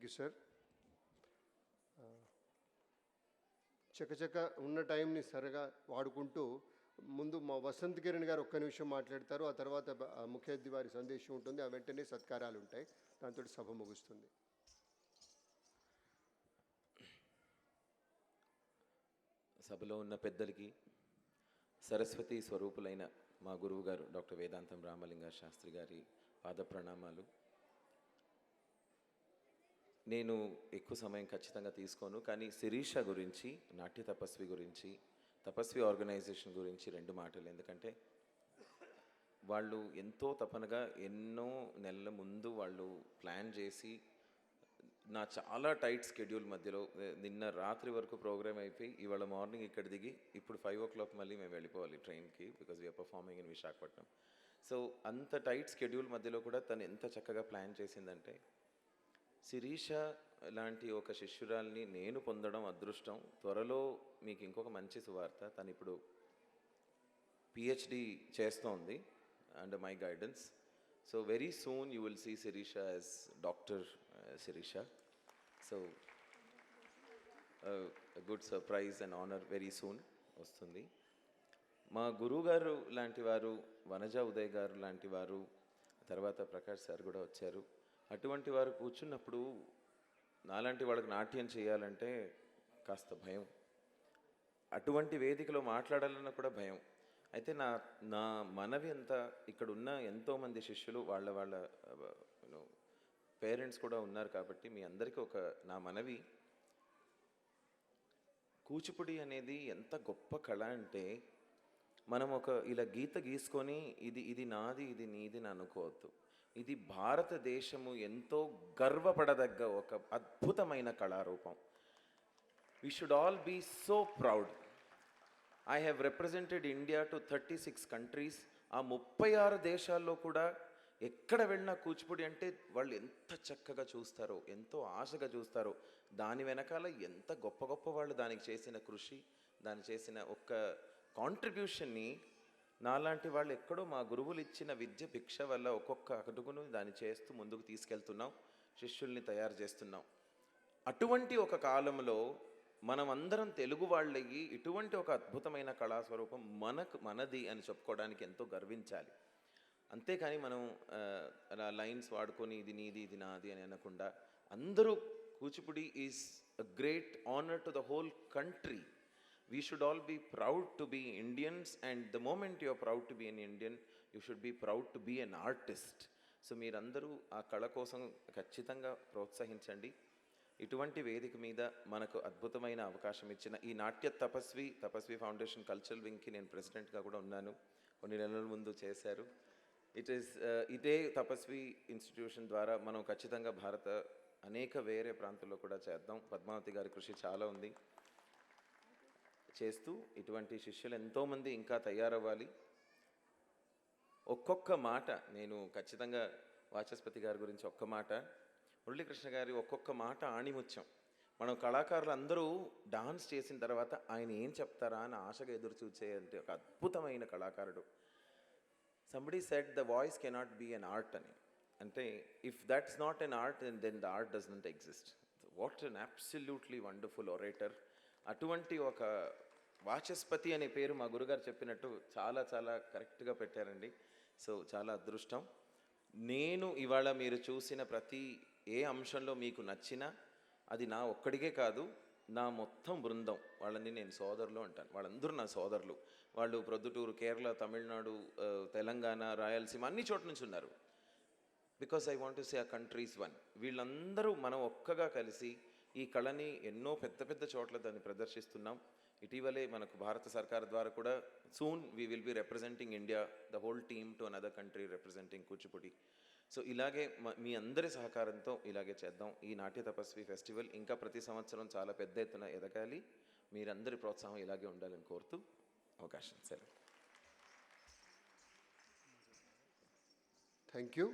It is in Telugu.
You sir. చకచక ఉన్న టైంని సరిగా వాడుకుంటూ ముందు మా వసంత్ కిరణ్ గారు ఒక్క నిమిషం మాట్లాడతారు. ఆ తర్వాత ముఖ్య అతిథి వారి సందేశం ఉంటుంది. ఆ వెంటనే సత్కారాలు ఉంటాయి. దాంతో సభ ముగుస్తుంది. సభలో ఉన్న పెద్దలకి, సరస్వతి స్వరూపులైన మా గురువు గారు డాక్టర్ వేదాంతం రామలింగ శాస్త్రి గారి పాద ప్రణామాలు. నేను ఎక్కువ సమయం ఖచ్చితంగా తీసుకోను, కానీ శిరీష గురించి, నాట్య తపస్వి గురించి, తపస్వి ఆర్గనైజేషన్ గురించి 2 మాటలు. ఎందుకంటే వాళ్ళు ఎంతో తపనగా ఎన్నో నెలల ముందు వాళ్ళు ప్లాన్ చేసి, నా చాలా టైట్ స్కెడ్యూల్ మధ్యలో నిన్న రాత్రి వరకు ప్రోగ్రామ్ అయిపోయి ఇవాళ మార్నింగ్ ఇక్కడ దిగి ఇప్పుడు 5 o'clock మళ్ళీ మేము వెళ్ళిపోవాలి ట్రైన్కి, because we are performing in Visakhapatnam. So అంత టైట్ స్కెడ్యూల్ మధ్యలో కూడా తను ఎంత చక్కగా ప్లాన్ చేసిందంటే, శిరీష లాంటి ఒక శిష్యురాల్ని నేను పొందడం అదృష్టం. త్వరలో మీకు ఇంకొక మంచి సువార్త, తను ఇప్పుడు PhD చేస్తోంది under my guidance. So very soon you will see Shirisha as doctor Shirisha. So good surprise and honour very soon వస్తుంది. మా గురువుగారు లాంటి వారు, వనజ ఉదయ్ గారు లాంటి వారు, తర్వాత ప్రకాష్ సార్ కూడా వచ్చారు. అటువంటి వారు కూర్చున్నప్పుడు నాలాంటి వాళ్ళకి నాట్యం చేయాలంటే కాస్త భయం, అటువంటి వేదికలో మాట్లాడాలన్నా కూడా భయం. అయితే నా మనవి అంతా, ఇక్కడ ఉన్న ఎంతోమంది శిష్యులు వాళ్ళ పేరెంట్స్ కూడా ఉన్నారు కాబట్టి మీ అందరికీ నా మనవి, కూచిపూడి అనేది ఎంత గొప్ప కళ అంటే, మనం ఇలా గీత గీసుకొని ఇది నాది ఇది నీది అని అనుకోవద్దు. ఇది భారతదేశము ఎంతో గర్వపడదగ్గ ఒక అద్భుతమైన కళారూపం. We should all be so proud. I have represented India to 36 countries. ఆ 36 దేశాల్లో కూడా ఎక్కడ వెళ్ళినా కూచిపూడి అంటే వాళ్ళు ఎంత చక్కగా చూస్తారో, ఎంతో ఆశగా చూస్తారో. దాని వెనకాల ఎంత గొప్ప గొప్ప వాళ్ళు దానికి చేసిన కృషి, దాని చేసిన ఒక్క కాంట్రిబ్యూషన్ని నాలాంటి వాళ్ళు ఎక్కడో మా గురువులు ఇచ్చిన విద్య భిక్ష వల్ల ఒక్కొక్క అడుగును దాన్ని చేస్తూ ముందుకు తీసుకెళ్తున్నాం, శిష్యుల్ని తయారు చేస్తున్నాం. అటువంటి ఒక కాలంలో మనం అందరం తెలుగు వాళ్ళయ్యి ఇటువంటి ఒక అద్భుతమైన కళాస్వరూపం మనది అని చెప్పుకోవడానికి ఎంతో గర్వించాలి. అంతేకాని మనం అలా లైన్స్ వాడుకొని ఇది నీది ఇది నాది అని అనకుండా, అందరూ Kuchipudi is a great honour to the whole country. We should all be proud to be Indians, and the moment you are proud to be an Indian, you should be proud to be an artist. So మీరందరూ ఆ కళ కోసం ఖచ్చితంగా ప్రోత్సహించండి. ఇటువంటి వేదిక మీద మనకు అద్భుతమైన అవకాశం ఇచ్చిన ఈ నాట్య తపస్వి ఫౌండేషన్ కల్చరల్ వింగ్కి నేను ప్రెసిడెంట్గా కూడా ఉన్నాను. కొన్ని నెలల ముందు చేశారు. ఇదే తపస్వి ఇన్స్టిట్యూషన్ ద్వారా మనం ఖచ్చితంగా అనేక వేరే ప్రాంతాల్లో కూడా చేద్దాం. పద్మావతి గారి కృషి చాలా ఉంది. చేస్తూ ఇటువంటి శిష్యులు ఎంతోమంది ఇంకా తయారవ్వాలి. ఒక్కొక్క మాట నేను ఖచ్చితంగా వాచస్పతి గారి గురించి ఒక్క మాట, మురళీకృష్ణ గారి ఒక్కొక్క మాట ఆణిముత్యం. మనం కళాకారులు అందరూ డాన్స్ చేసిన తర్వాత ఆయన ఏం చెప్తారా అని ఆశగా ఎదురు చూసే ఒక అద్భుతమైన కళాకారుడు. Somebody said the voice cannot be an art అని. అంటే if that's not an art then the art does not exist. What an absolutely wonderful orator. అటువంటి ఒక వాచస్పతి అనే పేరు మా గురుగారు చెప్పినట్టు చాలా చాలా కరెక్ట్గా పెట్టారండి. సో చాలా అదృష్టం. నేను ఇవాళ మీరు చూసిన ప్రతి ఏ అంశంలో మీకు నచ్చినా అది నా ఒక్కడికే కాదు, నా మొత్తం బృందం, వాళ్ళని నేను సోదరులు అంటాను. వాళ్ళందరూ నా సోదరులు. వాళ్ళు ప్రొద్దుటూరు, కేరళ, తమిళనాడు, తెలంగాణ, రాయలసీమ అన్ని చోట్ల నుంచి ఉన్నారు. Because I want to say ఆ కంట్రీస్ వన్. వీళ్ళందరూ మనం ఒక్కగా కలిసి ఈ కళని ఎన్నో పెద్ద పెద్ద చోట్ల దాన్ని ప్రదర్శిస్తున్నాం. ఇటీవలే మనకు భారత సర్కార్ ద్వారా కూడా soon we will be representing India, the whole team to another country representing Kuchipudi. So ఇలాగే మీ అందరి సహకారంతో ఇలాగే చేద్దాం. ఈ నాట్య తపస్వి ఫెస్టివల్ ఇంకా ప్రతి సంవత్సరం చాలా పెద్ద ఎత్తున ఎదగాలి. మీరందరి ప్రోత్సాహం ఇలాగే ఉండాలని కోరుతూ అవకాశం. సరే, థ్యాంక్ యూ.